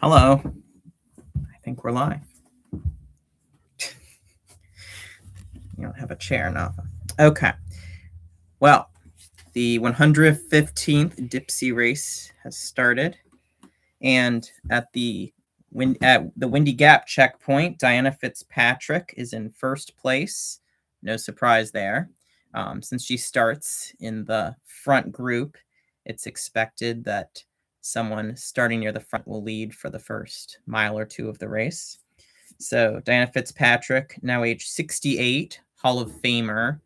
Hello. I think we're live. You don't have a chair, no. Okay. Well, the 115th Dipsea race has started, and at the Windy Gap checkpoint, Diana Fitzpatrick is in first place. No surprise there. Since she starts in the front group, it's expected that someone starting near the front will lead for the first mile or two of the race. So Diana Fitzpatrick, now age 68, Hall of Famer,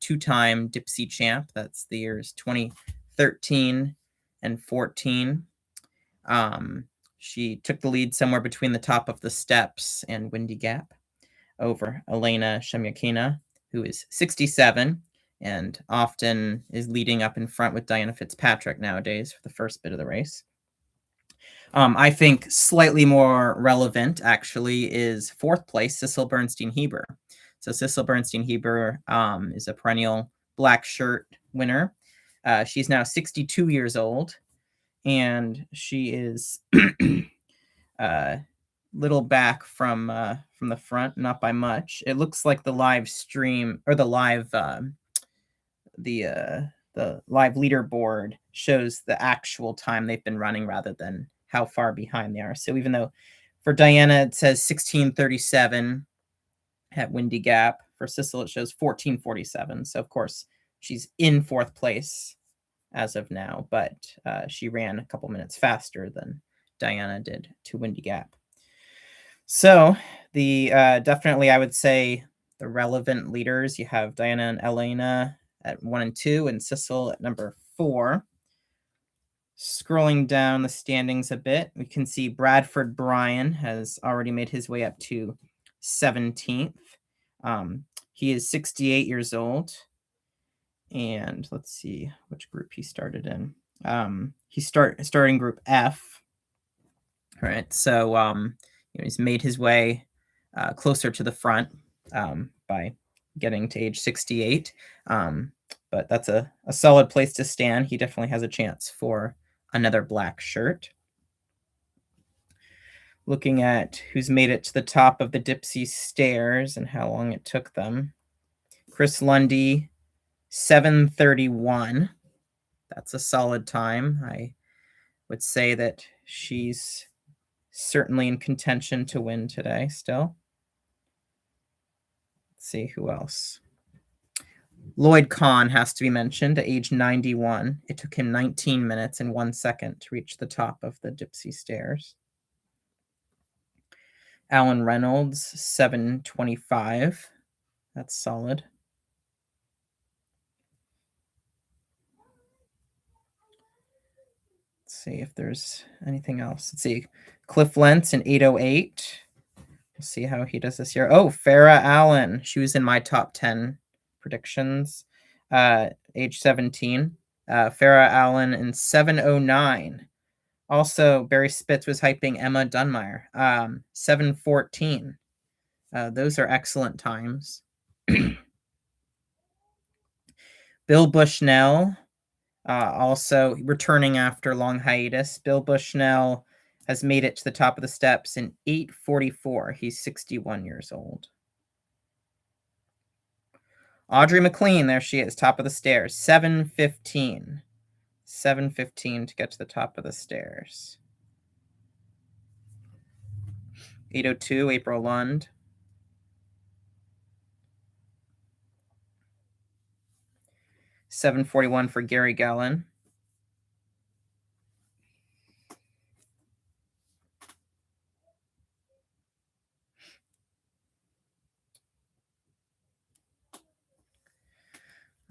two-time Dipsea champ. That's the years 2013 and 14. She took the lead somewhere between the top of the steps and Windy Gap over Elena Shemyakina, who is 67 and often is leading up in front with Diana Fitzpatrick nowadays for the first bit of the race. I think slightly more relevant, actually, is fourth place, Sissel Bernstein-Heber. So Sissel Bernstein-Heber is a perennial black shirt winner. She's now 62 years old, and she is little back from the front, not by much. It looks like the live stream or the live live leaderboard shows the actual time they've been running rather than how far behind they are. So even though for Diana it says 16:37 at Windy Gap, for Sissel it shows 14:47. So of course she's in fourth place as of now, but she ran a couple minutes faster than Diana did to Windy Gap. So the definitely I would say the relevant leaders, you have Diana and Elena at 1 and 2, and Sissel at number 4. Scrolling down the standings a bit, we can see Bradford Bryan has already made his way up to 17th. He is 68 years old. And let's see which group he started in. He starting group F. All right, so he's made his way closer to the front by getting to age 68. But that's a solid place to stand. He definitely has a chance for another black shirt. Looking at who's made it to the top of the Dipsea stairs and how long it took them. Chris Lundy, 7:31. That's a solid time. I would say that she's certainly in contention to win today still. Let's see who else. Lloyd Kahn has to be mentioned at age 91. It took him 19 minutes and 1 second to reach the top of the Dipsea stairs. Alan Reynolds, 7:25. That's solid. Let's see if there's anything else. Let's see. Cliff Lentz in 8:08. We'll see how he does this year. Oh, Farah Allen. She was in my top 10 predictions. Age 17. Farah Allen in 7:09. Also, Barry Spitz was hyping Emma Dunmire. 7:14. Those are excellent times. Bill Bushnell, also returning after long hiatus. Bill Bushnell has made it to the top of the steps in 8:44. He's 61 years old. Audrey McLean, there she is, top of the stairs, 7:15. 7:15 to get to the top of the stairs. 8:02, April Lund. 7:41 for Gary Gallen.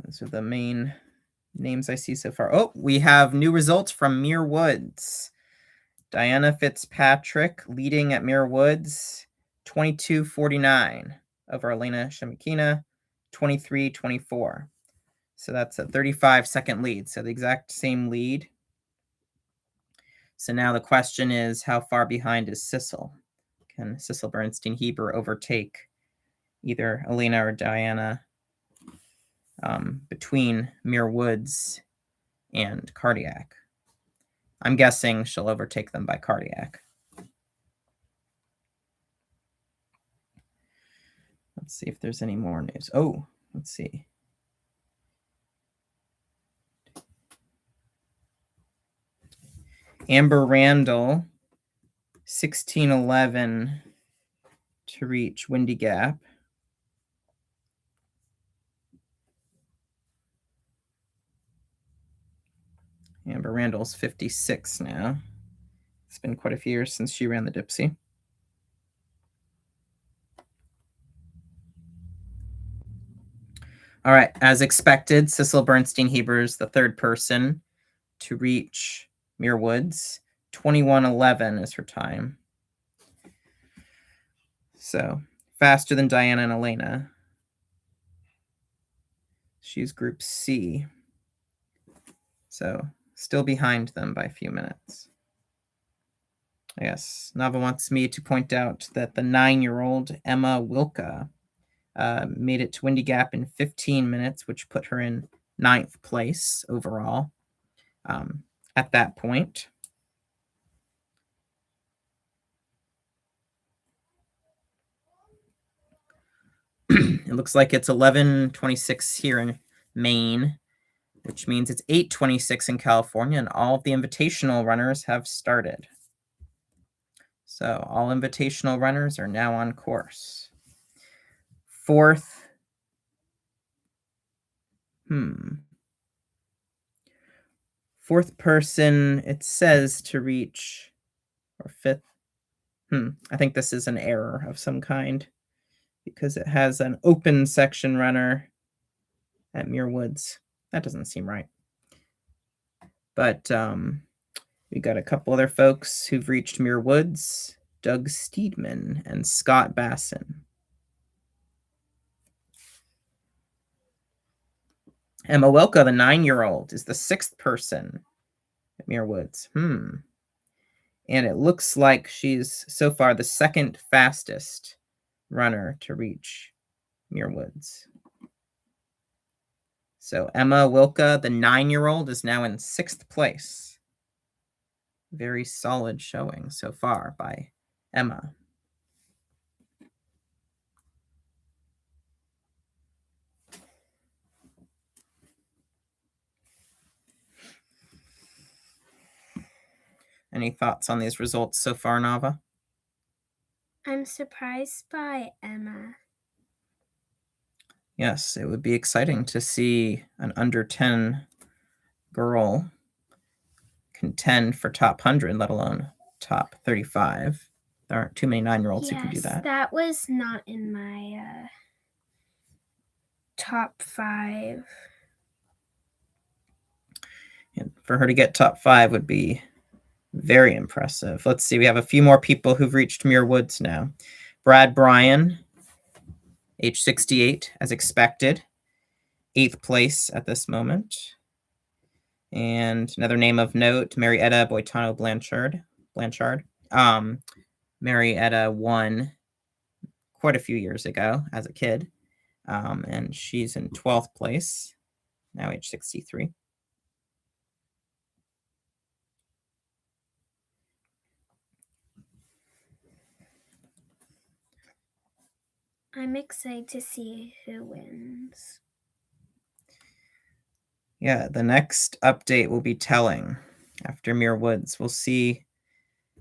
Those are the main names I see so far. Oh, we have new results from Muir Woods. Diana Fitzpatrick leading at Muir Woods, 22:49 over Elena Shemyakina, 23:24. So that's a 35-second lead. So the exact same lead. So now the question is, how far behind is Sissel? Can Sissel Bernstein-Heber overtake either Elena or Diana between Muir Woods and Cardiac? I'm guessing she'll overtake them by Cardiac. Let's see if there's any more news. Oh, let's see. Amber Randall, 16:11 to reach Windy Gap. Amber Randall's 56 now. It's been quite a few years since she ran the Dipsea. All right, as expected, Cecil Bernstein-Heber's the third person to reach Muir Woods. 21:11 is her time. So faster than Diana and Elena. She's Group C. So still behind them by a few minutes. Yes, Nava wants me to point out that the 9-year-old Emma Wilka made it to Windy Gap in 15 minutes, which put her in 9th place overall at that point. It looks like it's 11:26 here in Maine, which means it's 8:26 in California, and all of the invitational runners have started. So all invitational runners are now on course. Fourth person, it says to reach, or fifth. I think this is an error of some kind because it has an open section runner at Muir Woods. That doesn't seem right. But we got a couple other folks who've reached Muir Woods, Doug Steedman and Scott Basson. Emma Wilka, the 9-year-old, is the 6th person at Muir Woods. And it looks like she's so far the 2nd fastest runner to reach Muir Woods. So Emma Wilka, the 9-year-old, is now in 6th place. Very solid showing so far by Emma. Any thoughts on these results so far, Nava? I'm surprised by Emma. Yes, it would be exciting to see an under 10 girl contend for top 100, let alone top 35. There aren't too many 9-year-olds who can do that. That was not in my top 5. And for her to get top 5 would be very impressive. Let's see. We have a few more people who've reached Muir Woods now. Brad Bryan, age 68, as expected. 8th place at this moment. And another name of note, Marietta Boitano Blanchard. Marietta won quite a few years ago as a kid. And she's in 12th place, now age 63. I'm excited to see who wins. Yeah, the next update will be telling after Muir Woods. We'll see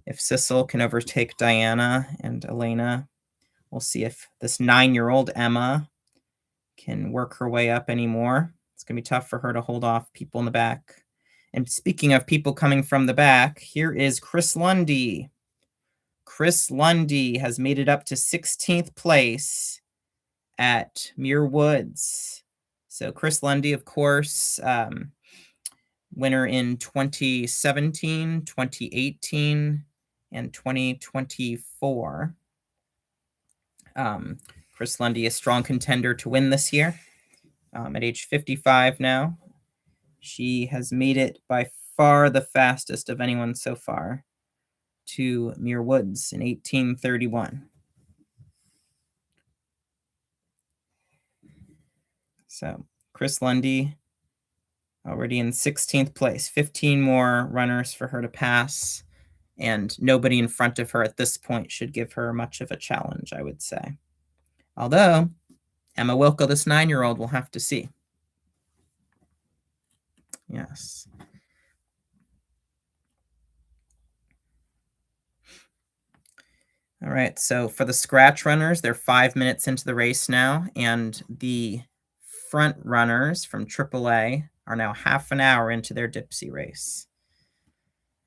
if Cecil can overtake Diana and Elena. We'll see if this 9-year-old Emma can work her way up anymore. It's going to be tough for her to hold off people in the back. And speaking of people coming from the back, here is Chris Lundy. Chris Lundy has made it up to 16th place at Muir Woods. So Chris Lundy, of course, winner in 2017, 2018, and 2024. Chris Lundy, a strong contender to win this year. At age 55 now. She has made it by far the fastest of anyone so far to Muir Woods in 18:31. So Chris Lundy already in 16th place. 15 more runners for her to pass, and nobody in front of her at this point should give her much of a challenge, I would say. Although Emma Wilco, this 9-year-old, we'll have to see. Yes. All right, so for the scratch runners, they're 5 minutes into the race now, and the front runners from AAA are now half an hour into their Dipsea race.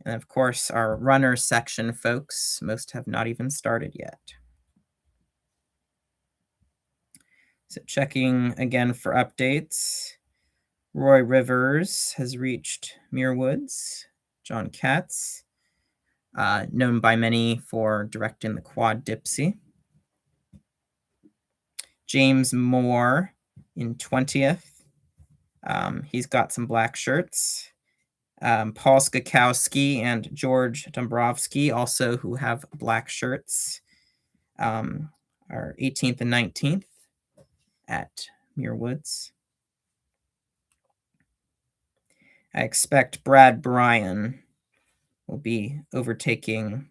And of course, our runners section folks, most have not even started yet. So checking again for updates. Roy Rivers has reached Muir Woods. John Katz, known by many for directing the quad Dipsea. James Moore in 20th. He's got some black shirts. Paul Skakowski and George Dombrowski, also who have black shirts, are 18th and 19th at Muir Woods. I expect Brad Bryan will be overtaking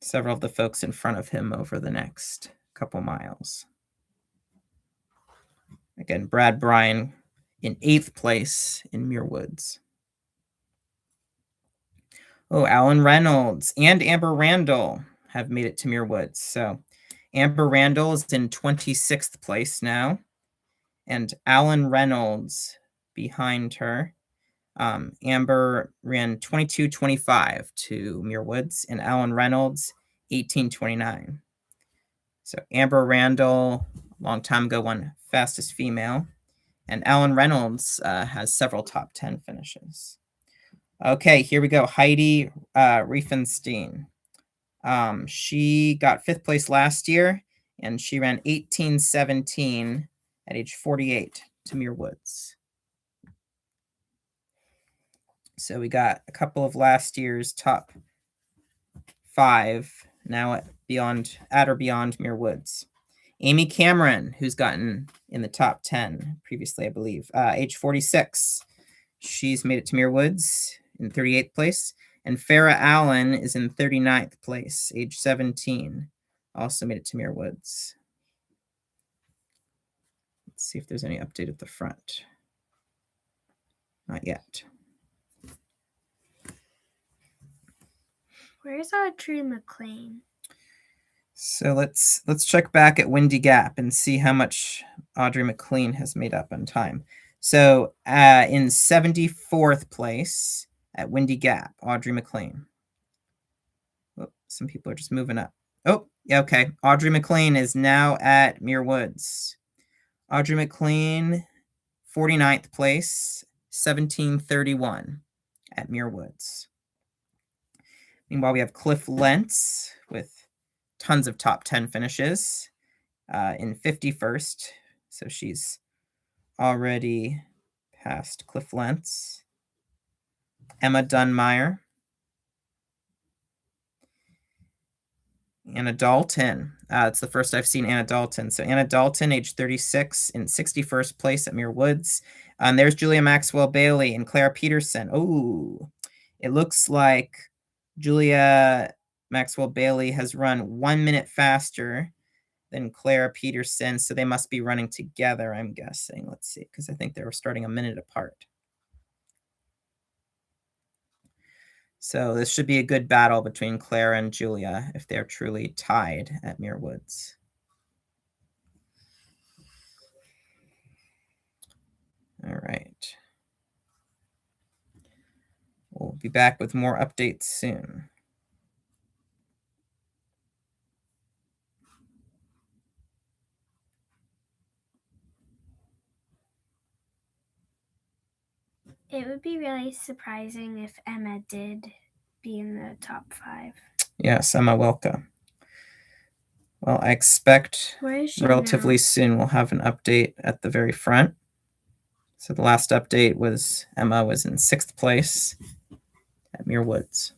several of the folks in front of him over the next couple miles. Again, Brad Bryan in 8th place in Muir Woods. Oh, Alan Reynolds and Amber Randall have made it to Muir Woods. So Amber Randall is in 26th place now, and Alan Reynolds behind her. Amber ran 22:25 to Muir Woods, and Alan Reynolds 18:29. So Amber Randall, a long time ago, won fastest female, and Alan Reynolds has several top 10 finishes. Okay, here we go. Heidi Riefenstein. She got 5th place last year, and she ran 18:17 at age 48 to Muir Woods. So we got a couple of last year's top 5 now at or beyond Muir Woods. Amy Cameron, who's gotten in the top 10 previously, I believe, age 46. She's made it to Muir Woods in 38th place. And Farah Allen is in 39th place, age 17. Also made it to Muir Woods. Let's see if there's any update at the front. Not yet. Where's Audrey McLean? So let's check back at Windy Gap and see how much Audrey McLean has made up on time. So in 74th place at Windy Gap, Audrey McLean. Oh, some people are just moving up. Oh, yeah, okay. Audrey McLean is now at Muir Woods. Audrey McLean, 49th place, 17:31 at Muir Woods. Meanwhile, we have Cliff Lentz with tons of top 10 finishes in 51st. So she's already past Cliff Lentz. Emma Dunmeyer. Anna Dalton. It's the first I've seen Anna Dalton. So Anna Dalton, age 36, in 61st place at Muir Woods. And there's Julia Maxwell Bailey and Clara Peterson. Oh, it looks like Julia Maxwell Bailey has run 1 minute faster than Clara Peterson. So they must be running together, I'm guessing. Let's see, because I think they were starting a minute apart. So this should be a good battle between Clara and Julia if they're truly tied at Muir Woods. All right. We'll be back with more updates soon. It would be really surprising if Emma did be in the top 5. Yes, Emma Wilka. Well, I expect relatively now? soon we'll have an update at the very front. So the last update was Emma was in 6th place at Muir Woods.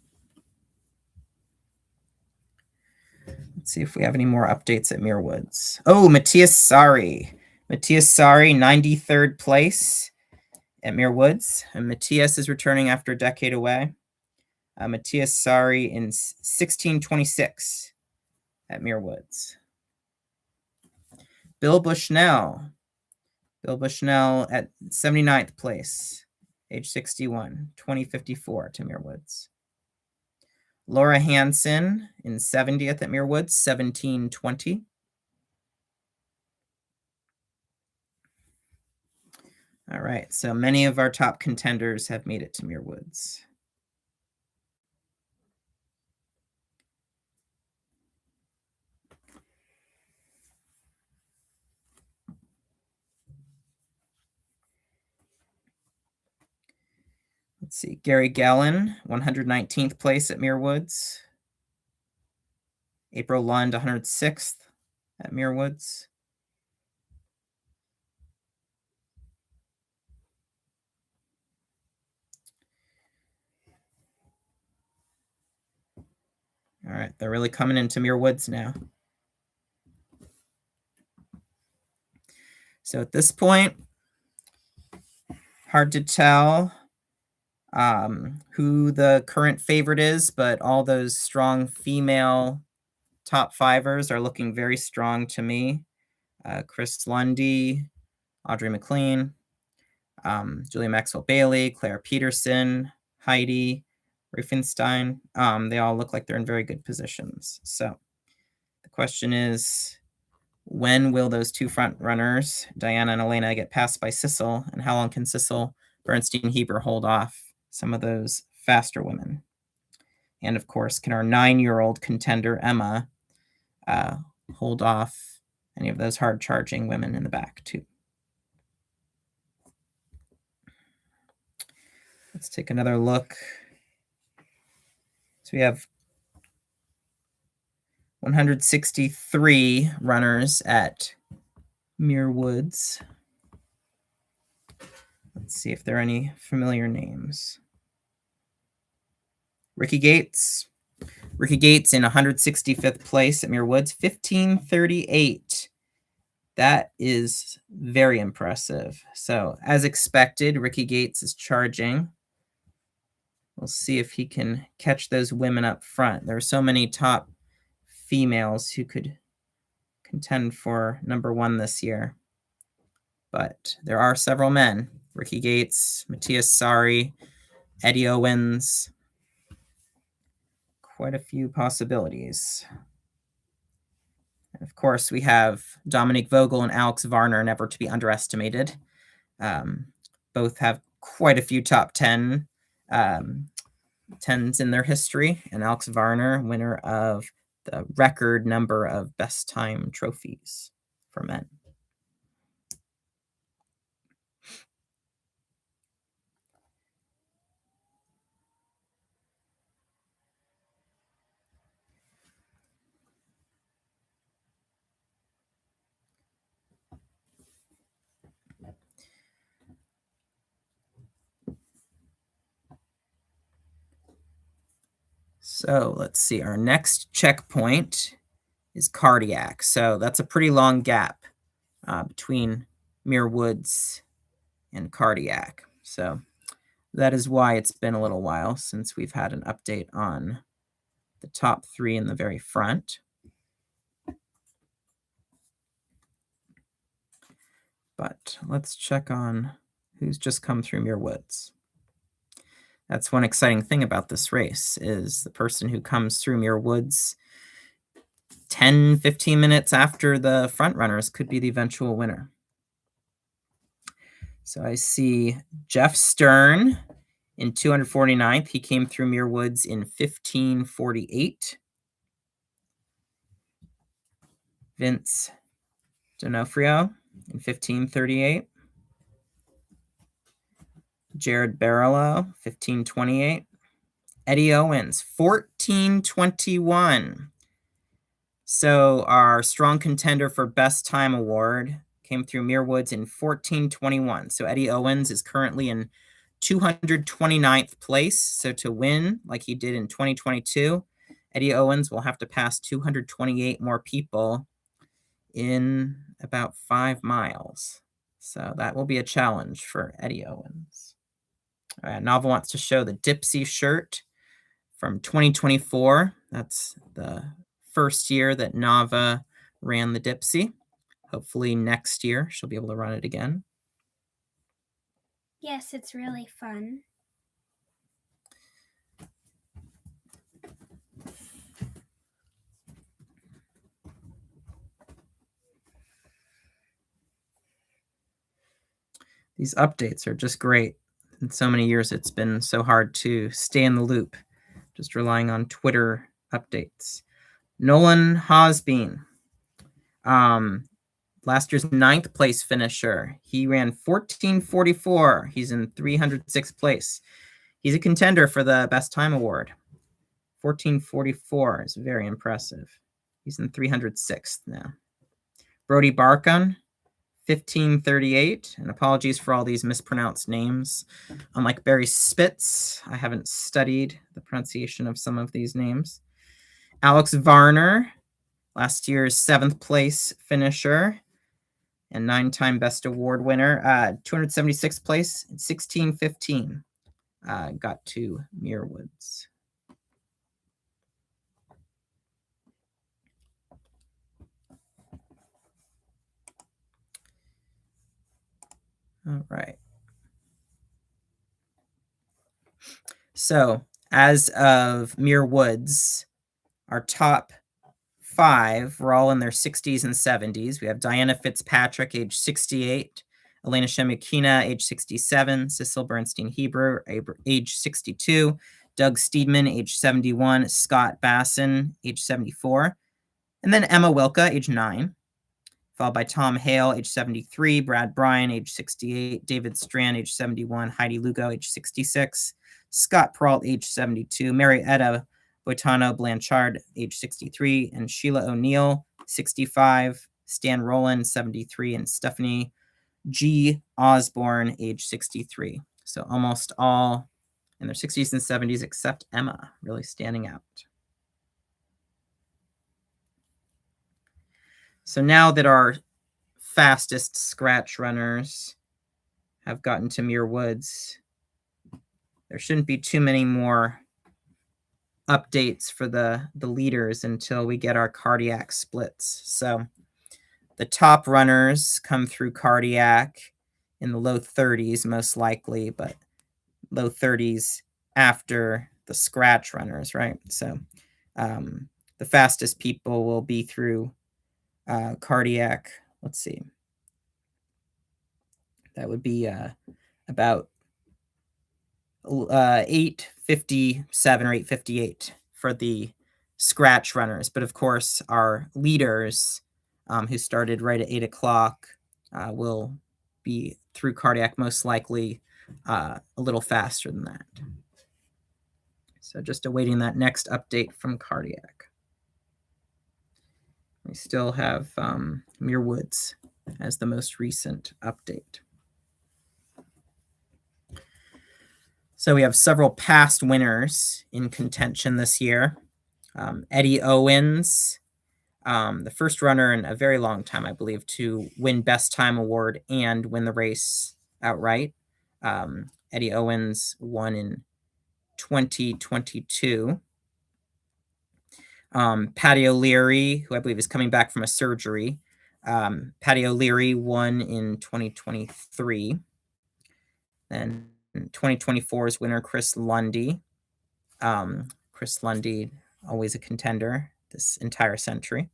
Let's see if we have any more updates at Muir Woods. Oh, Matthias Sari. Matthias Sari, 93rd place at Muir Woods. And Matthias is returning after a decade away. Matthias Sari in 16:26 at Muir Woods. Bill Bushnell. Bill Bushnell at 79th place, age 61, 2054 to Muir Woods. Laura Hansen in 70th at Muir Woods, 1720. All right, so many of our top contenders have made it to Muir Woods. Let's see, Gary Gallen, 119th place at Muir Woods. April Lund, 106th at Muir Woods. All right, they're really coming into Muir Woods now. So at this point, hard to tell who the current favorite is, but all those strong female top fivers are looking very strong to me. Chris Lundy, Audrey McLean, Julia Maxwell Bailey, Claire Peterson, Heidi Riefenstein. They all look like they're in very good positions. So the question is, when will those two front runners, Diana and Elena, get passed by Sissel? And how long can Sissel, Bernstein, Heber hold off some of those faster women? And of course, can our 9-year-old contender, Emma, hold off any of those hard-charging women in the back, too? Let's take another look. So we have 163 runners at Muir Woods. Let's see if there are any familiar names. Ricky Gates. Ricky Gates in 165th place at Muir Woods, 1538. That is very impressive. So as expected, Ricky Gates is charging. We'll see if he can catch those women up front. There are so many top females who could contend for number one this year. But there are several men. Ricky Gates, Matthias Sari, Eddie Owens. Quite a few possibilities. And of course, we have Dominique Vogel and Alex Varner, never to be underestimated. Both have quite a few top 10 10s in their history. And Alex Varner, winner of the record number of best time trophies for men. So let's see, our next checkpoint is cardiac. So that's a pretty long gap between Muir Woods and cardiac. So that is why it's been a little while since we've had an update on the top 3 in the very front. But let's check on who's just come through Muir Woods. That's one exciting thing about this race, is the person who comes through Muir Woods 10, 15 minutes after the front runners could be the eventual winner. So I see Jeff Stern in 249th. He came through Muir Woods in 1548. Vince D'Onofrio in 1538. Jared Barlow, 1528. Eddie Owens, 1421. So our strong contender for best time award came through Muir Woods in 1421. So Eddie Owens is currently in 229th place. So to win, like he did in 2022, Eddie Owens will have to pass 228 more people in about 5 miles. So that will be a challenge for Eddie Owens. All right, Nava wants to show the Dipsea shirt from 2024. That's the first year that Nava ran the Dipsea. Hopefully next year she'll be able to run it again. Yes, it's really fun. These updates are just great. In so many years, it's been so hard to stay in the loop, just relying on Twitter updates. Nolan Hosbein, last year's 9th place finisher. He ran 14:44. He's in 306th place. He's a contender for the best time award. 14:44 is very impressive. He's in 306th now. Brody Barkon, 15:38, and apologies for all these mispronounced names. Unlike Barry Spitz, I haven't studied the pronunciation of some of these names. Alex Varner, last year's 7th place finisher and 9-time best award winner, 276th place, 16:15, got to Muir Woods. All right. So as of Muir Woods, our top 5 were all in their 60s and 70s. We have Diana Fitzpatrick, age 68, Elena Shemukina, age 67, Cecil Bernstein Hebrew, age 62, Doug Steedman, age 71, Scott Basson, age 74, and then Emma Wilka, age 9, followed by Tom Hale, age 73, Brad Bryan, age 68, David Strand, age 71, Heidi Lugo, age 66, Scott Peralt, age 72, Marietta Boitano Blanchard, age 63, and Sheila O'Neill, 65, Stan Rowland, 73, and Stephanie G. Osborne, age 63. So almost all in their 60s and 70s, except Emma, really standing out. So now that our fastest scratch runners have gotten to Muir Woods, there shouldn't be too many more updates for the leaders until we get our cardiac splits. So the top runners come through cardiac in the low 30s, most likely, but low 30s after the scratch runners, right? So the fastest people will be through cardiac. Let's see. That would be about 8:57 or 8:58 for the scratch runners. But of course, our leaders who started right at 8 o'clock will be through cardiac most likely a little faster than that. So just awaiting that next update from cardiac. We still have Muir Woods as the most recent update. So we have several past winners in contention this year. Eddie Owens, the first runner in a very long time, I believe, to win Best Time Award and win the race outright. Eddie Owens won in 2022. Patty O'Leary, who I believe is coming back from a surgery. Patty O'Leary won in 2023. Then 2024's winner, Chris Lundy. Chris Lundy, always a contender this entire century.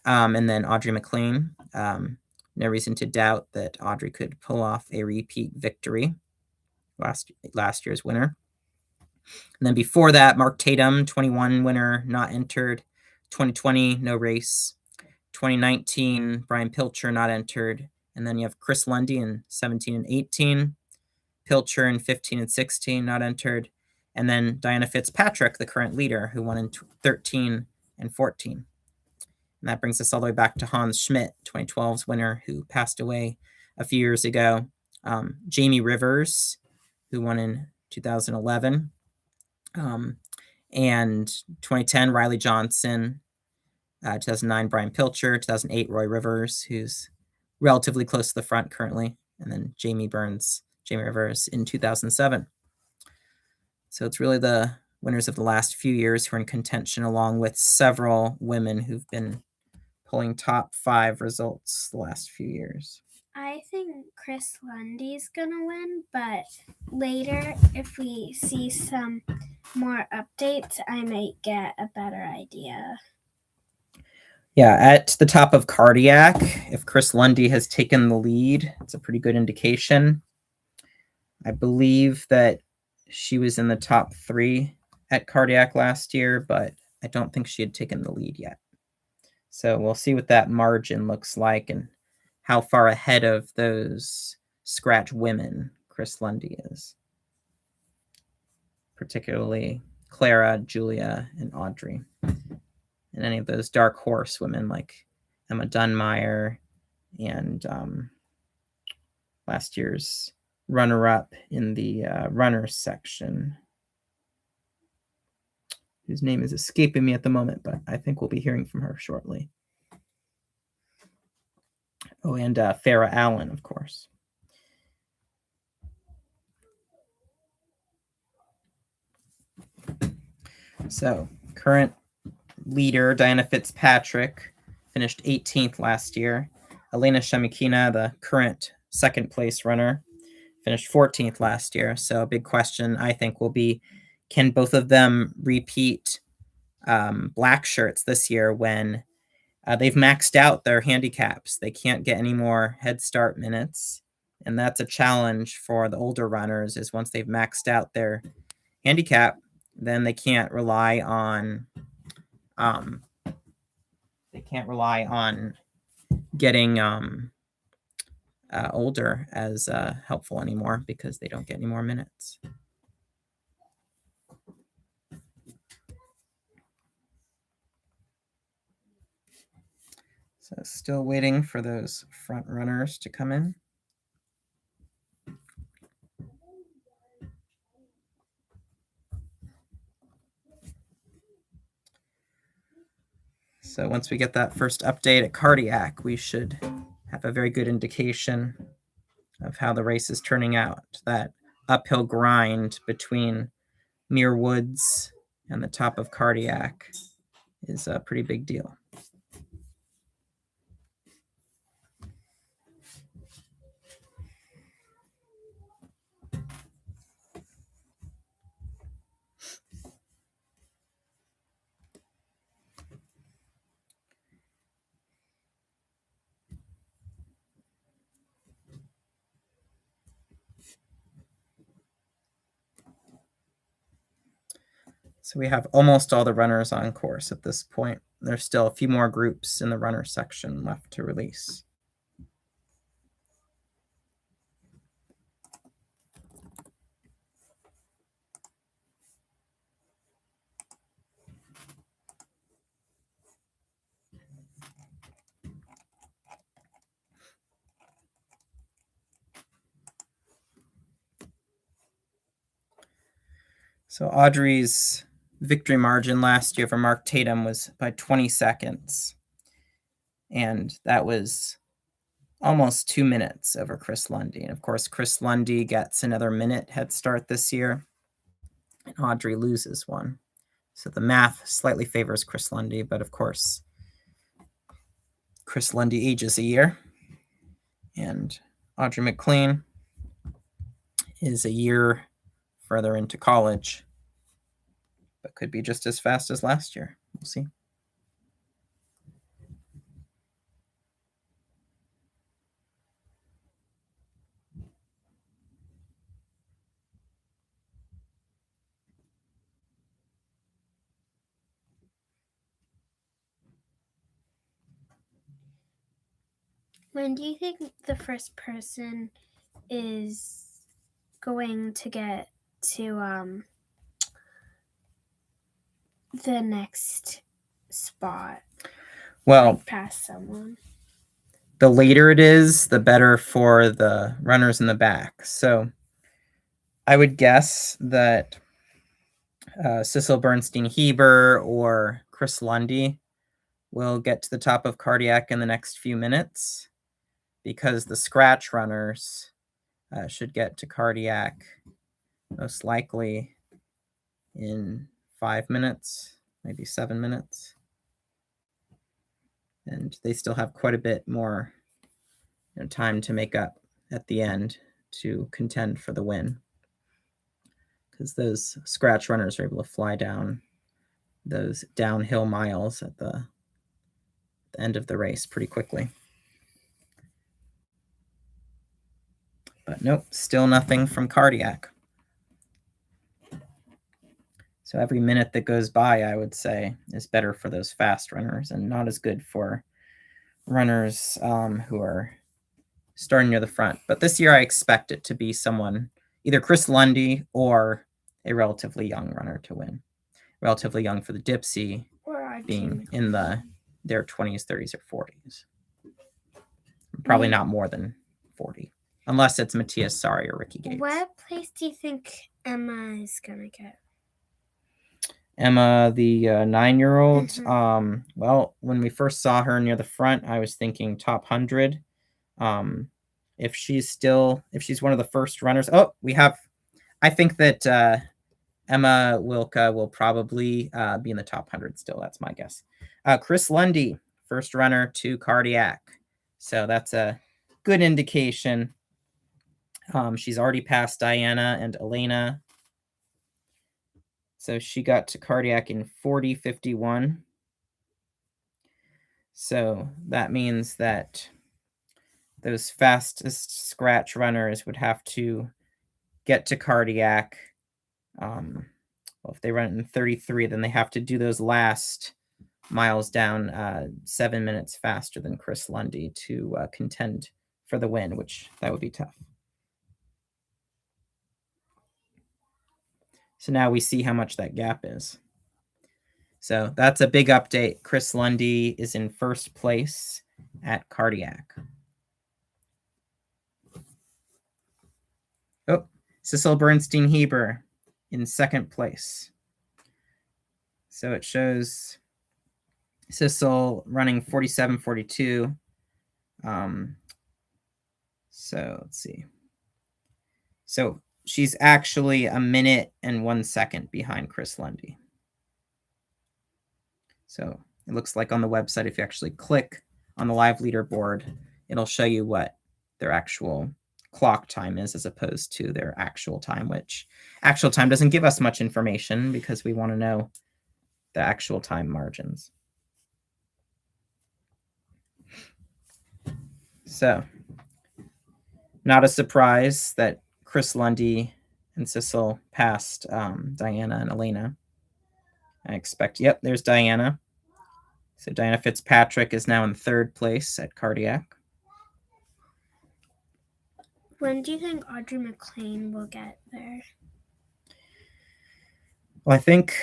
And then Audrey McLean. No reason to doubt that Audrey could pull off a repeat victory. Last year's winner. And then before that, Mark Tatum, 21 winner, not entered. 2020, no race. 2019, Brian Pilcher, not entered. And then you have Chris Lundy in 17 and 18. Pilcher in 15 and 16, not entered. And then Diana Fitzpatrick, the current leader, who won in 13 and 14. And that brings us all the way back to Hans Schmidt, 2012's winner, who passed away a few years ago. Jamie Rivers, who won in 2011. And 2010, Riley Johnson. 2009, Brian Pilcher. 2008, Roy Rivers, who's relatively close to the front currently. And then Jamie Rivers in 2007. So it's really the winners of the last few years who are in contention, along with several women who've been pulling top 5 results the last few years. I think Chris Lundy's gonna win, but later, if we see some more updates, I might get a better idea. Yeah, at the top of cardiac, if Chris Lundy has taken the lead, it's a pretty good indication. I believe that she was in the top 3 at cardiac last year, but I don't think she had taken the lead yet. So we'll see what that margin looks like and how far ahead of those scratch women Chris Lundy is, particularly Clara, Julia, and Audrey. And any of those dark horse women like Emma Dunmeyer and last year's runner-up in the runners section, whose name is escaping me at the moment, but I think we'll be hearing from her shortly. Oh, and Farrah Allen, of course. So, current leader, Diana Fitzpatrick, finished 18th last year. Elena Shemikina, the current second place runner, finished 14th last year. So a big question, I think, will be, can both of them repeat black shirts this year when they've maxed out their handicaps? They can't get any more Head Start minutes. And that's a challenge for the older runners, is once they've maxed out their handicap, then they can't rely on getting older as helpful anymore, because they don't get any more minutes. So still waiting for those front runners to come in. So once we get that first update at cardiac, we should have a very good indication of how the race is turning out. That uphill grind between Muir Woods and the top of cardiac is a pretty big deal. So we have almost all the runners on course at this point. There's still a few more groups in the runner section left to release. So Audrey's victory margin last year for Mark Tatum was by 20 seconds. And that was almost 2 minutes over Chris Lundy. And of course, Chris Lundy gets another minute head start this year, and Audrey loses one. So the math slightly favors Chris Lundy, but of course, Chris Lundy ages a year, and Audrey McLean is a year further into college, but could be just as fast as last year. We'll see. When do you think the first person is going to get to the next spot? Well, like past someone. The later it is, the better for the runners in the back. So I would guess that Cecil Bernstein-Heber or Chris Lundy will get to the top of cardiac in the next few minutes, because the scratch runners should get to cardiac most likely in 5 minutes, maybe 7 minutes. And they still have quite a bit more time to make up at the end to contend for the win, because those scratch runners are able to fly down those downhill miles at the end of the race pretty quickly. But nope, still nothing from Cardiac. So every minute that goes by, I would say, is better for those fast runners and not as good for runners who are starting near the front. But this year I expect it to be someone, either Chris Lundy or a relatively young runner to win. Relatively young for the Dipsea, being in their 20s, 30s, or 40s. Probably not more than 40, unless it's Matthias Sari or Ricky Gates. What place do you think Emma is going to get? Emma, the 9-year-old. Well, when we first saw her near the front, I was thinking top 100. If she's one of the first runners. I think that Emma Wilka will probably be in the top 100 still. That's my guess. Chris Lundy, first runner to Cardiac. So that's a good indication. She's already passed Diana and Elena. So she got to Cardiac in 40:51. So that means that those fastest scratch runners would have to get to Cardiac. Well, if they run it in 33, then they have to do those last miles down 7 minutes faster than Chris Lundy to contend for the win, which that would be tough. So now we see how much that gap is. So that's a big update. Chris Lundy is in first place at Cardiac. Oh, Cecil Bernstein-Heber in second place. So it shows Cecil running 47:42. So let's see. So she's actually a minute and 1 second behind Chris Lundy. So it looks like on the website, if you actually click on the live leaderboard, it'll show you what their actual clock time is as opposed to their actual time, which actual time doesn't give us much information because we want to know the actual time margins. So not a surprise that Chris Lundy and Cecil passed Diana and Elena. I expect, yep, there's Diana. So Diana Fitzpatrick is now in third place at Cardiac. When do you think Audrey McLean will get there? Well, I think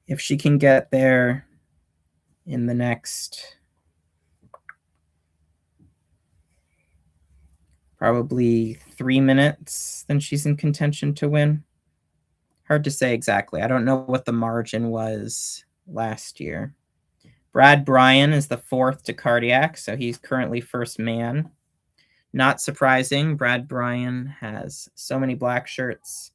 if she can get there in the next probably 3 minutes, then she's in contention to win. Hard to say exactly. I don't know what the margin was last year. Brad Bryan is the fourth to Cardiac, so he's currently first man. Not surprising. Brad Bryan has so many black shirts.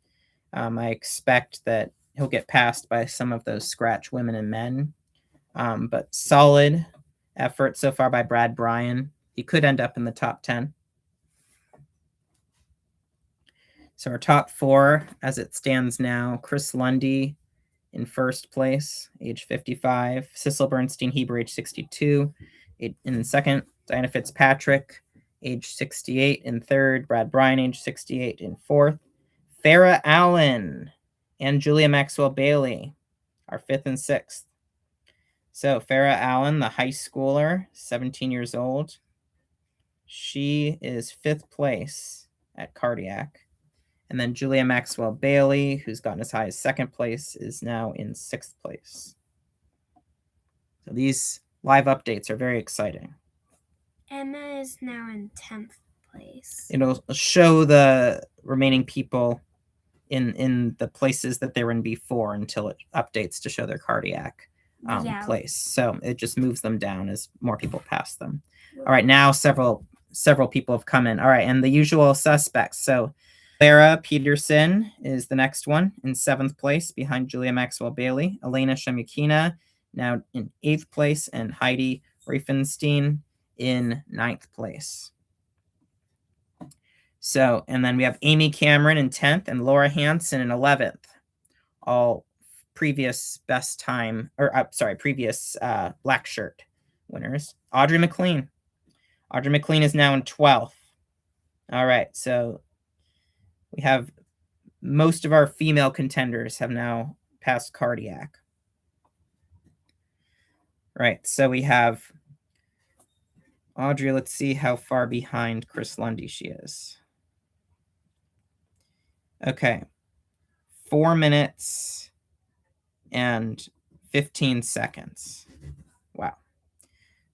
I expect that he'll get passed by some of those scratch women and men. But solid effort so far by Brad Bryan. He could end up in the top 10. So our top four, as it stands now, Chris Lundy in first place, age 55. Cecil Bernstein-Heber, age 62. In second, Diana Fitzpatrick, age 68. In third, Brad Bryan, age 68. In fourth, Farrah Allen and Julia Maxwell-Bailey are fifth and sixth. So Farrah Allen, the high schooler, 17 years old, she is fifth place at Cardiac. And then Julia Maxwell-Bailey, who's gotten as high as second place, is now in sixth place. So these live updates are very exciting. Emma is now in 10th place. It'll show the remaining people in the places that they were in before until it updates to show their Cardiac place. So it just moves them down as more people pass them. All right, now several people have come in. All right, and the usual suspects. So Clara Peterson is the next one in seventh place behind Julia Maxwell-Bailey. Elena Shemukina now in 8th place, and Heidi Riefenstein in 9th place. So, and then we have Amy Cameron in 10th and Laura Hansen in 11th. All previous best time, or previous black shirt winners. Audrey McLean. Audrey McLean is now in 12th. All right, so we have most of our female contenders have now passed cardiac. Right, so we have Audrey. Let's see how far behind Chris Lundy she is. Okay, 4 minutes and 15 seconds. Wow.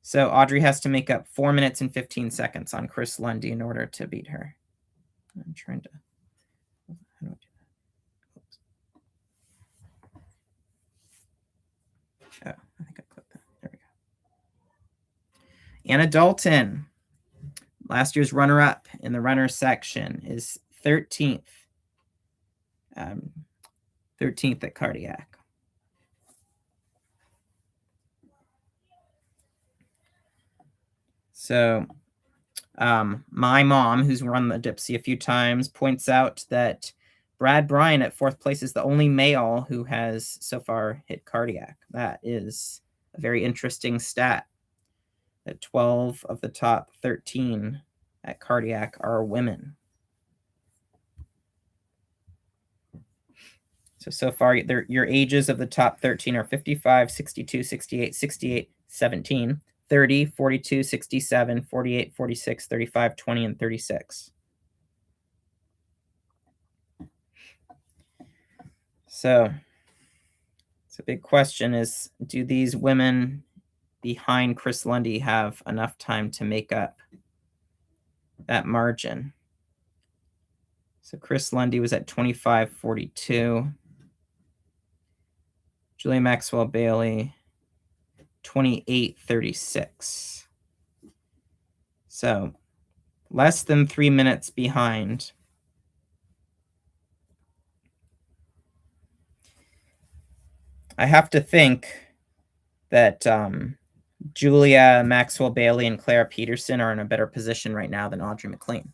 So Audrey has to make up 4 minutes and 15 seconds on Chris Lundy in order to beat her. I'm trying to, how do I do that? Oops. Oh, I think I clicked that. There we go. Anna Dalton, last year's runner-up in the runner section, is 13th. 13th at cardiac. So my mom, who's run the Dipsea a few times, points out that Brad Bryan at 4th place is the only male who has so far hit cardiac. That is a very interesting stat, that 12 of the top 13 at cardiac are women. So far, your ages of the top 13 are 55, 62, 68, 68, 17, 30, 42, 67, 48, 46, 35, 20, and 36. So a big question is, do these women behind Chris Lundy have enough time to make up that margin? So Chris Lundy was at 25:42. Julia Maxwell Bailey, 28:36. So less than 3 minutes behind. I have to think that Julia Maxwell Bailey and Clara Peterson are in a better position right now than Audrey McLean.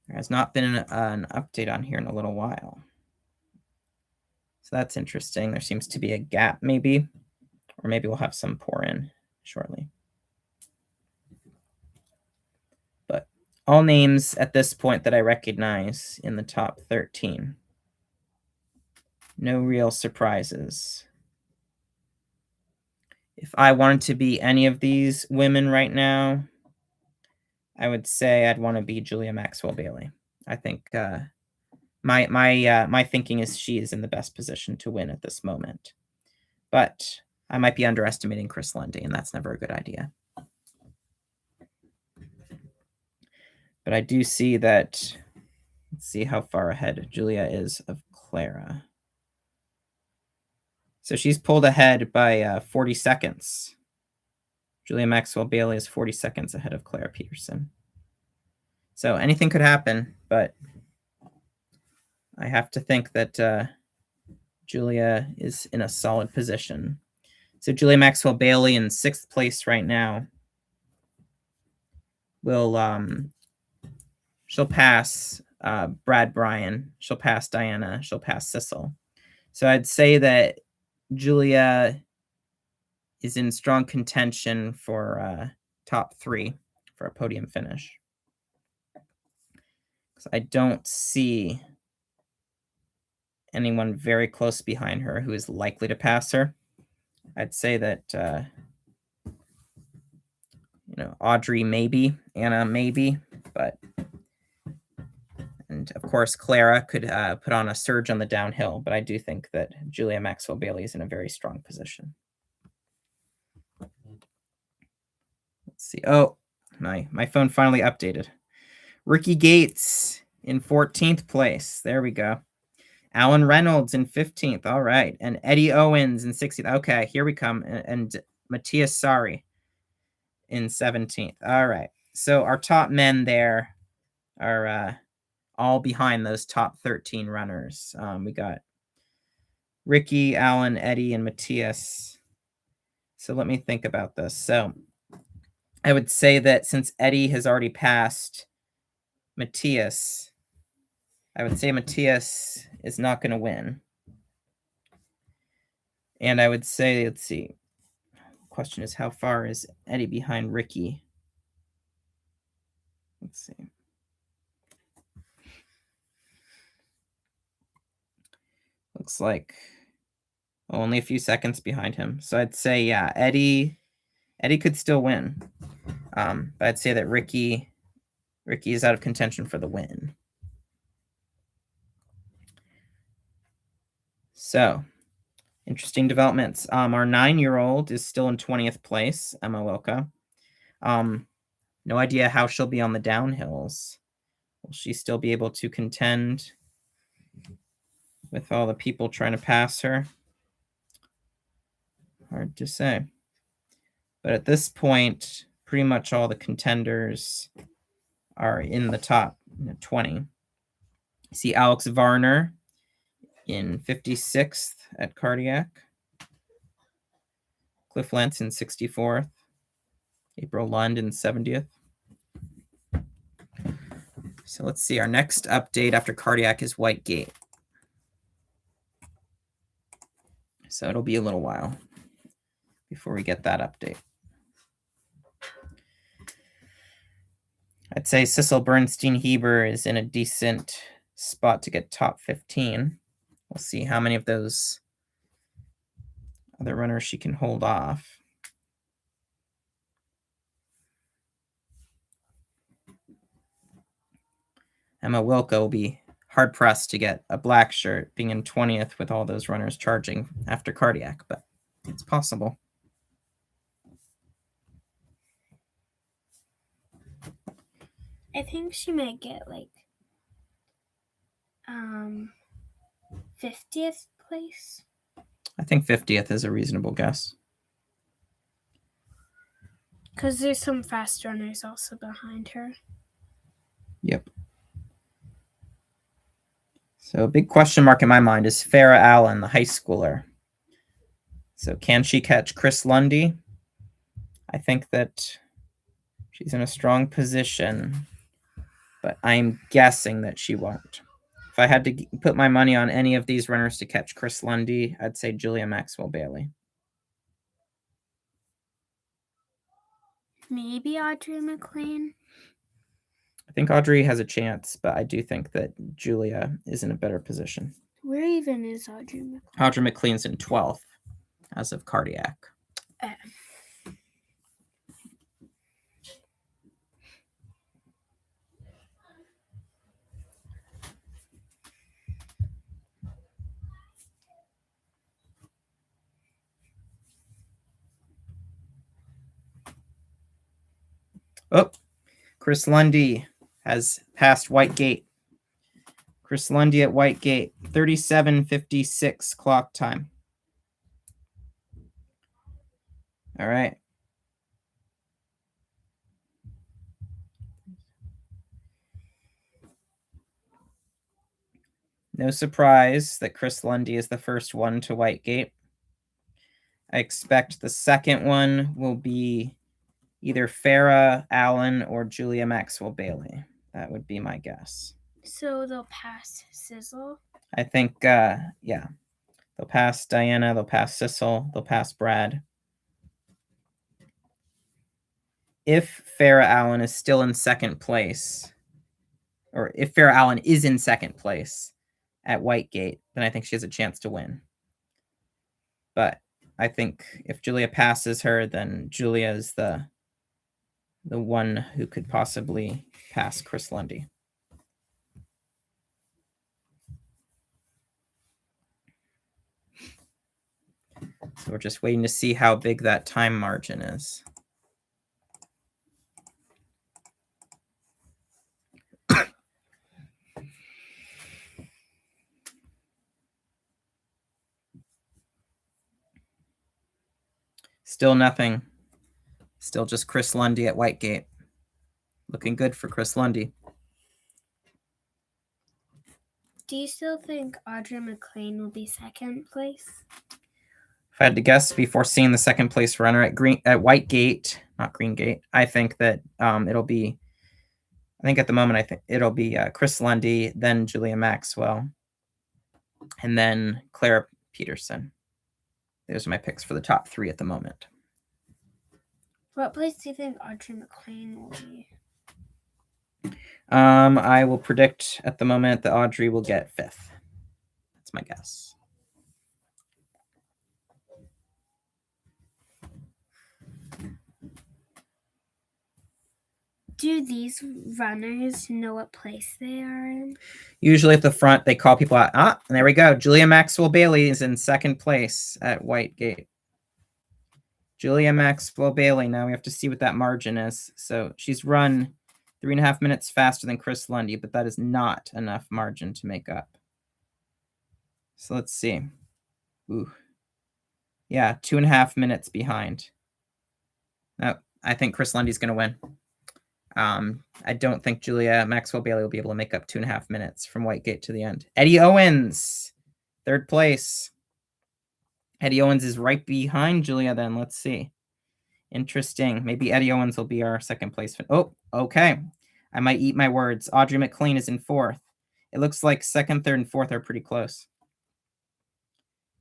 There has not been an update on here in a little while. So that's interesting. There seems to be a gap maybe, or maybe we'll have some pour in shortly. But all names at this point that I recognize in the top 13. No real surprises. If I wanted to be any of these women right now, I would say I'd want to be Julia Maxwell Bailey. I think my thinking is she is in the best position to win at this moment. But I might be underestimating Chris Lundy, and that's never a good idea. But I do see that, let's see how far ahead Julia is of Clara. So she's pulled ahead by 40 seconds. Julia Maxwell Bailey is 40 seconds ahead of Clara Peterson. So anything could happen, but I have to think that Julia is in a solid position. So Julia Maxwell Bailey in 6th place right now will she'll pass Brad Bryan, she'll pass Diana, she'll pass Sissel. So I'd say that Julia is in strong contention for top 3 for a podium finish. So I don't see anyone very close behind her who is likely to pass her. I'd say that Audrey maybe, Anna maybe, and of course Clara could put on a surge on the downhill, but I do think that Julia Maxwell Bailey is in a very strong position. Let's see. Oh, my phone finally updated. Ricky Gates in 14th place. There we go. Alan Reynolds in 15th. All right. And Eddie Owens in 16th. Okay, here we come. And Matthias Sari in 17th. All right. So our top men there are all behind those top 13 runners. We got Ricky, Alan, Eddie, and Matthias. So let me think about this. So I would say that since Eddie has already passed Matthias, I would say Matthias is not going to win. And I would say, let's see. Question is, how far is Eddie behind Ricky? Let's see. Looks like only a few seconds behind him. So I'd say, yeah, Eddie could still win. But I'd say that Ricky is out of contention for the win. So, interesting developments. Our 9-year-old is still in 20th place, Emma Wilka. No idea how she'll be on the downhills. Will she still be able to contend with all the people trying to pass her? Hard to say. But at this point, pretty much all the contenders are in the top 20. You see Alex Varner in 56th at Cardiac. Cliff Lentz in 64th. April Lund in 70th. So let's see. Our next update after Cardiac is Whitegate. So it'll be a little while before we get that update. I'd say Sissel Bernstein Heber is in a decent spot to get top 15. We'll see how many of those other runners she can hold off. Emma Wilka will be hard-pressed to get a black shirt being in 20th with all those runners charging after Cardiac, but it's possible. I think she might get like 50th place. I think 50th is a reasonable guess. Because there's some fast runners also behind her. Yep. So a big question mark in my mind is Farah Allen, the high schooler. So can she catch Chris Lundy? I think that she's in a strong position, but I'm guessing that she won't. If I had to put my money on any of these runners to catch Chris Lundy, I'd say Julia Maxwell Bailey. Maybe Audrey McLean. I think Audrey has a chance, but I do think that Julia is in a better position. Where even is Audrey McLean? Audrey McLean's in 12th as of Cardiac. Oh, Chris Lundy has passed Whitegate. Chris Lundy at Whitegate, 37:56 clock time. All right. No surprise that Chris Lundy is the first one to Whitegate. I expect the second one will be either Farah Allen or Julia Maxwell Bailey. That would be my guess. So they'll pass Sizzle? I think, yeah. They'll pass Diana, they'll pass Sissel, they'll pass Brad. If Farah Allen is still in second place, or if Farah Allen is in second place at Whitegate, then I think she has a chance to win. But I think if Julia passes her, then Julia is the one who could possibly pass Chris Lundy. So we're just waiting to see how big that time margin is. Still nothing. Still just Chris Lundy at Whitegate. Looking good for Chris Lundy. Do you still think Audrey McLean will be second place? If I had to guess before seeing the second place runner at White Gate, not Green Gate, I think that it'll be. I think at the moment, I think it'll be Chris Lundy, then Julia Maxwell, and then Clara Peterson. Those are my picks for the top 3 at the moment. What place do you think Audrey McLean will be? I will predict at the moment that Audrey will get 5th. That's my guess. Do these runners know what place they are in? Usually at the front, they call people out. And there we go. Julia Maxwell Bailey is in second place at White Gate. Julia Maxwell Bailey. Now we have to see what that margin is. So she's run 3.5 minutes faster than Chris Lundy, but that is not enough margin to make up. So let's see. Ooh. Yeah, 2.5 minutes behind. No, I think Chris Lundy's going to win. I don't think Julia Maxwell Bailey will be able to make up 2.5 minutes from White Gate to the end. Eddie Owens, 3rd place. Eddie Owens is right behind Julia then. Let's see. Interesting. Maybe Eddie Owens will be our second place. Oh, okay. I might eat my words. Audrey McLean is in 4th. It looks like 2nd, 3rd, and 4th are pretty close.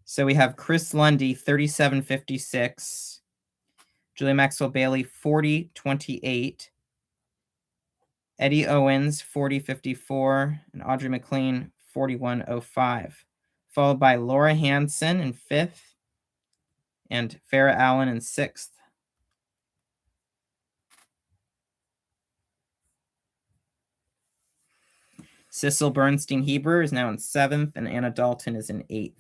So we have Chris Lundy, 37.56. Julia Maxwell Bailey, 40.28. Eddie Owens, 40.54. And Audrey McLean, 41.05. Followed by Laura Hansen in 5th. And Farrah Allen in 6th. Sissel Bernstein-Heber is now in 7th, and Anna Dalton is in 8th.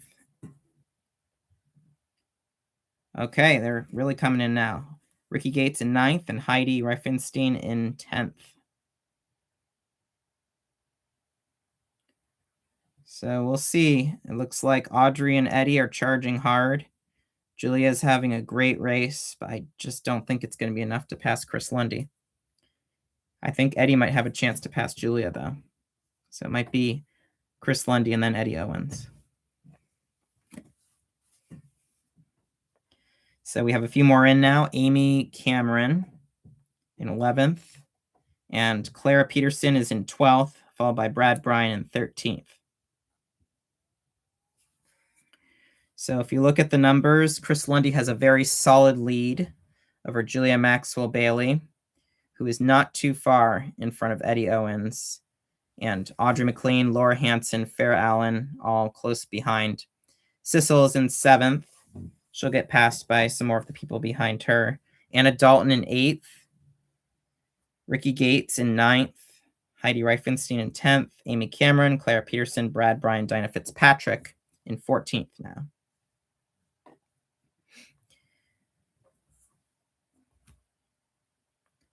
Okay, they're really coming in now. Ricky Gates in 9th, and Heidi Reifenstein in 10th. So we'll see. It looks like Audrey and Eddie are charging hard. Julia's having a great race, but I just don't think it's going to be enough to pass Chris Lundy. I think Eddie might have a chance to pass Julia, though. So it might be Chris Lundy and then Eddie Owens. So we have a few more in now. Amy Cameron in 11th. And Clara Peterson is in 12th, followed by Brad Bryan in 13th. So if you look at the numbers, Chris Lundy has a very solid lead over Julia Maxwell Bailey, who is not too far in front of Eddie Owens, and Audrey McLean, Laura Hansen, Farrah Allen, all close behind. Sissel is in 7th. She'll get passed by some more of the people behind her. Anna Dalton in 8th. Ricky Gates in 9th. Heidi Reifenstein in 10th. Amy Cameron, Clara Peterson, Brad Bryan, Dinah Fitzpatrick in 14th now.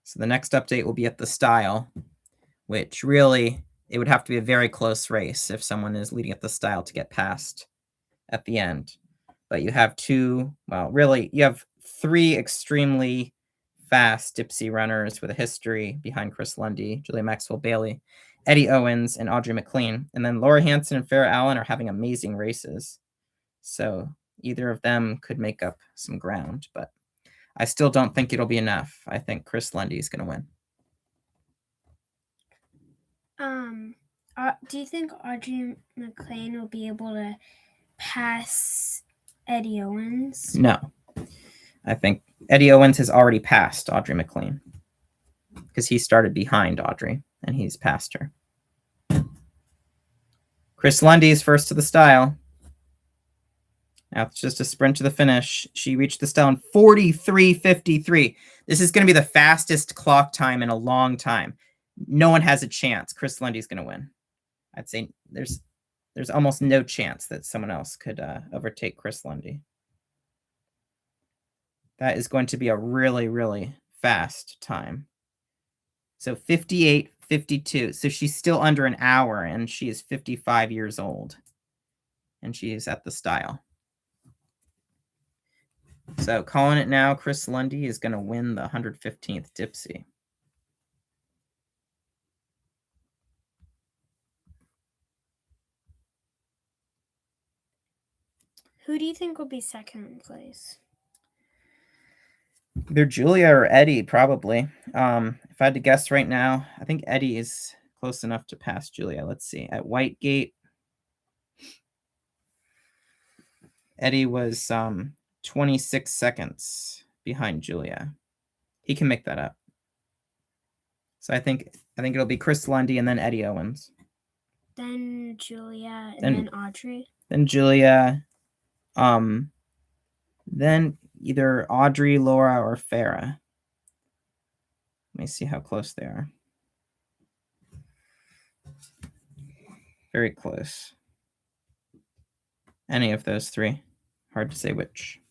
So the next update will be at the style, which really, it would have to be a very close race if someone is leading at the style to get past at the end. But you have you have 3 extremely fast Dipsea runners with a history behind Chris Lundy, Julia Maxwell Bailey, Eddie Owens, and Audrey McLean. And then Laura Hansen and Farrah Allen are having amazing races. So either of them could make up some ground, but I still don't think it'll be enough. I think Chris Lundy is going to win. Do you think Audrey McLean will be able to pass Eddie Owens? No. I think Eddie Owens has already passed Audrey McLean because he started behind Audrey and he's passed her. Chris Lundy is first to the style. Now it's just a sprint to the finish. She reached the style in 43.53. This is going to be the fastest clock time in a long time. No one has a chance. Chris Lundy's going to win. I'd say there's almost no chance that someone else could overtake Chris Lundy. That is going to be a really, really fast time. So 58.52. So she's still under an hour, and she is 55 years old. And she is at the style. So calling it now, Chris Lundy is going to win the 115th Dipsea. Who do you think will be second place? Either Julia or Eddie, probably. If I had to guess right now, I think Eddie is close enough to pass Julia. Let's see. At Whitegate, Eddie was 26 seconds behind Julia. He can make that up. So I think it'll be Chris Lundy and then Eddie Owens. Then Julia and then Audrey. Then Julia. Then either Audrey, Laura, or Farah. Let me see how close they are. Very close. Any of those three. Hard to say which.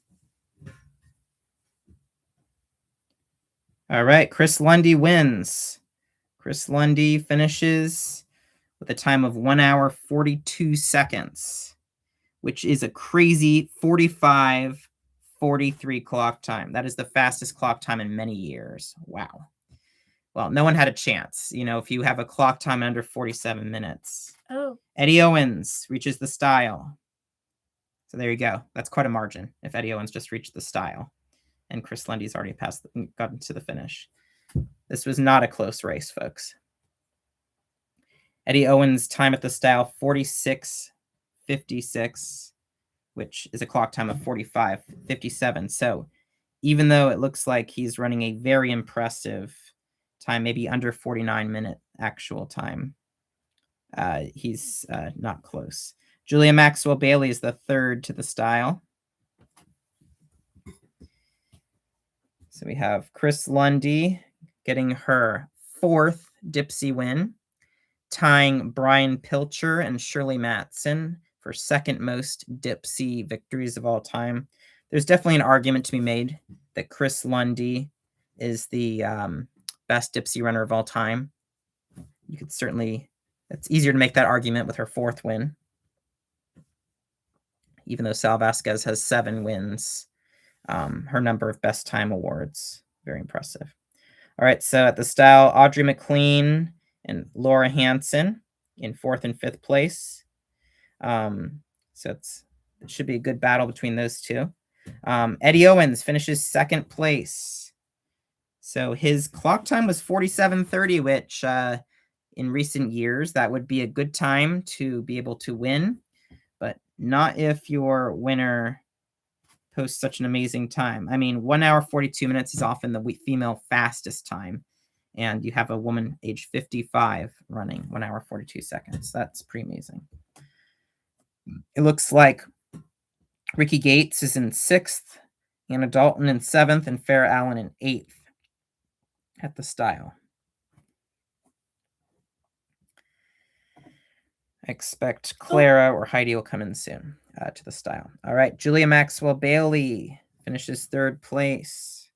All right, Chris Lundy wins. Chris Lundy finishes with a time of 1 hour, 42 seconds, which is a crazy 45:43 clock time. That is the fastest clock time in many years. Wow. Well, no one had a chance, if you have a clock time under 47 minutes. Oh. Eddie Owens reaches the stile. So there you go. That's quite a margin if Eddie Owens just reached the stile. And Chris Lundy's already gotten to the finish. This was not a close race, folks. Eddie Owens' time at the stile, 46:56, which is a clock time of 45:57. So even though it looks like he's running a very impressive time, maybe under 49-minute actual time, he's not close. Julia Maxwell Bailey is the third to the stile. So we have Chris Lundy getting her fourth Dipsea win, tying Brian Pilcher and Shirley Matson for second most Dipsea victories of all time. There's definitely an argument to be made that Chris Lundy is the best Dipsea runner of all time. You could certainly, it's easier to make that argument with her fourth win, even though Sal Vasquez has 7 wins. Her number of best time awards, very impressive. All right, so at the stile, Audrey McLean and Laura Hansen in 4th and 5th place. So it should be a good battle between those two. Eddie Owens finishes 2nd place. So his clock time was 47:30, which in recent years, that would be a good time to be able to win, but not if your winner posts such an amazing time. I mean, 1 hour, 42 minutes is often the female fastest time. And you have a woman age 55 running 1 hour, 42 seconds. That's pretty amazing. It looks like Ricky Gates is in 6th, Anna Dalton in 7th, and Farah Allen in 8th at the stile. I expect Clara or Heidi will come in soon to the stile. All right, Julia Maxwell Bailey finishes 3rd place.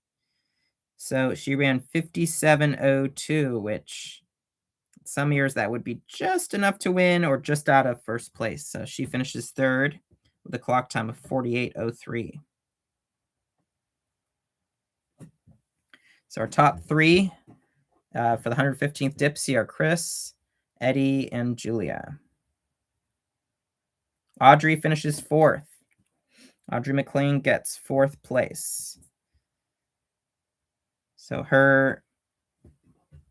So she ran 57:02, which some years that would be just enough to win or just out of 1st place. So she finishes 3rd with a clock time of 48:03. So our top 3 for the 115th Dipsea are Chris, Eddie, and Julia. Audrey finishes 4th. Audrey McLean gets 4th place. So her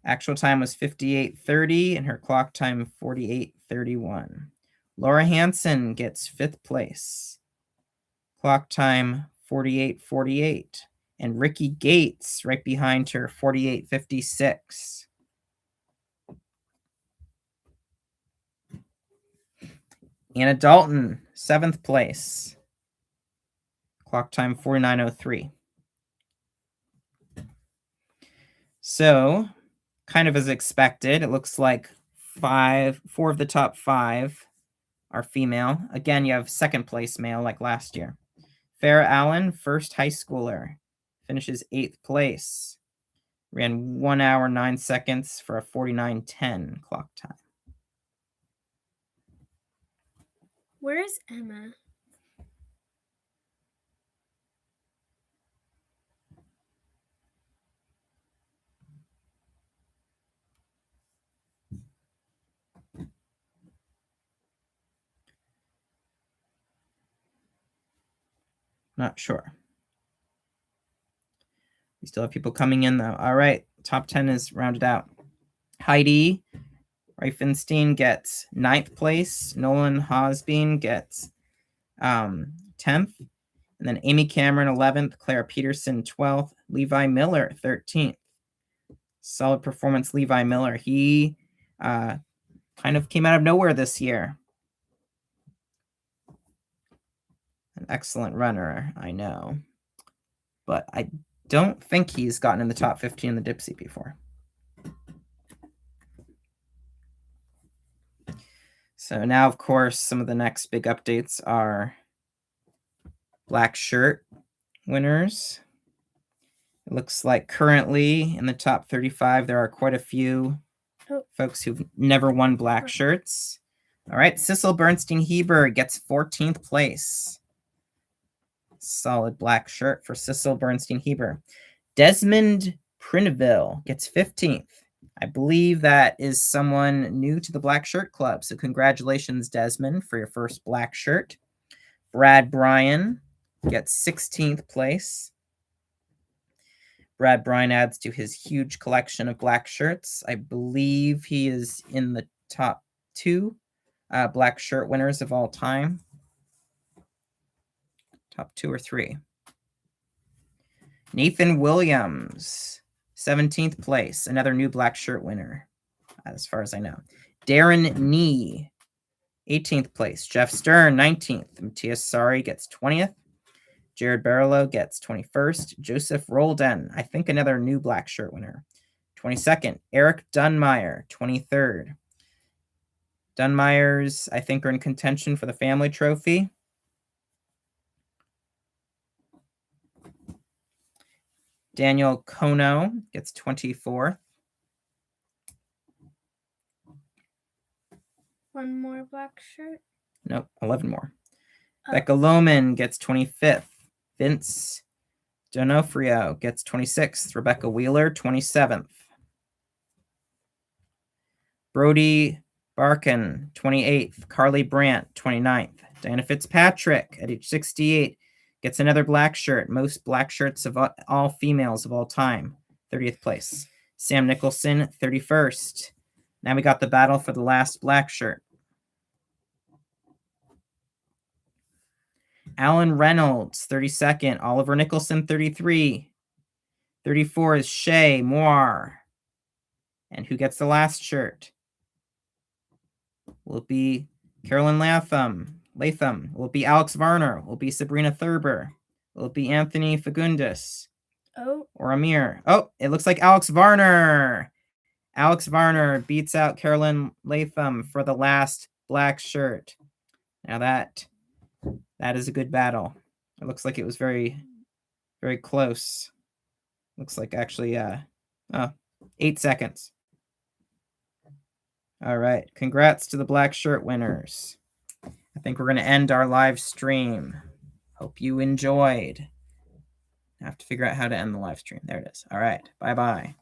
actual time was 58:30 and her clock time 48:31. Laura Hansen gets 5th place. Clock time 48:48. And Ricky Gates right behind her, 48:56. Anna Dalton, 7th place. Clock time 49:03. So, kind of as expected, it looks like 4 of the top 5 are female. Again, you have 2nd place male like last year. Farah Allen, first high schooler, finishes 8th place. Ran 1 hour, 9 seconds for a 49:10 clock time. Where is Emma? Not sure. We still have people coming in, though. All right. Top 10 is rounded out. Heidi Reifenstein gets 9th place. Nolan Hosbein gets 10th. And then Amy Cameron, 11th. Clara Peterson, 12th. Levi Miller, 13th. Solid performance, Levi Miller. He kind of came out of nowhere this year. An excellent runner, I know. But I don't think he's gotten in the top 15 in the Dipsea before. So now, of course, some of the next big updates are black shirt winners. It looks like currently in the top 35, there are quite a few folks who've never won black shirts. All right, Sissel Bernstein-Heber gets 14th place. Solid black shirt for Sissel Bernstein-Heber. Desmond Prineville gets 15th. I believe that is someone new to the Black Shirt Club. So congratulations, Desmond, for your first black shirt. Brad Bryan gets 16th place. Brad Bryan adds to his huge collection of black shirts. I believe he is in the top 2 black shirt winners of all time. Top 2 or 3. Nathan Williams, 17th place, another new black shirt winner, as far as I know. Darren Nee, 18th place. Jeff Stern, 19th. Matthias Sari gets 20th. Jared Barlow gets 21st. Joseph Roldan, I think another new black shirt winner, 22nd. Eric Dunmeyer, 23rd. Dunmeyers, I think, are in contention for the family trophy. Daniel Kono gets 24th. One more black shirt? Nope, 11 more. Becca Lohman gets 25th. Vince Donofrio gets 26th. Rebecca Wheeler, 27th. Brody Barkin, 28th. Carly Brandt, 29th. Diana Fitzpatrick at age 68 gets another black shirt. Most black shirts of all females of all time. 30th place. Sam Nicholson, 31st. Now we got the battle for the last black shirt. Alan Reynolds, 32nd. Oliver Nicholson, 33. 34 is Shay Moore. And who gets the last shirt? Will it be Carolyn Latham? Will it be Alex Varner? Will it be Sabrina Thurber? Will it be Anthony Fagundes? Or Amir? Oh, it looks like Alex Varner. Alex Varner beats out Carolyn Latham for the last black shirt. Now that is a good battle. It looks like it was very, very close. Looks like actually 8 seconds. All right. Congrats to the black shirt winners. I think we're going to end our live stream. Hope you enjoyed. I have to figure out how to end the live stream. There it is. All right. Bye-bye.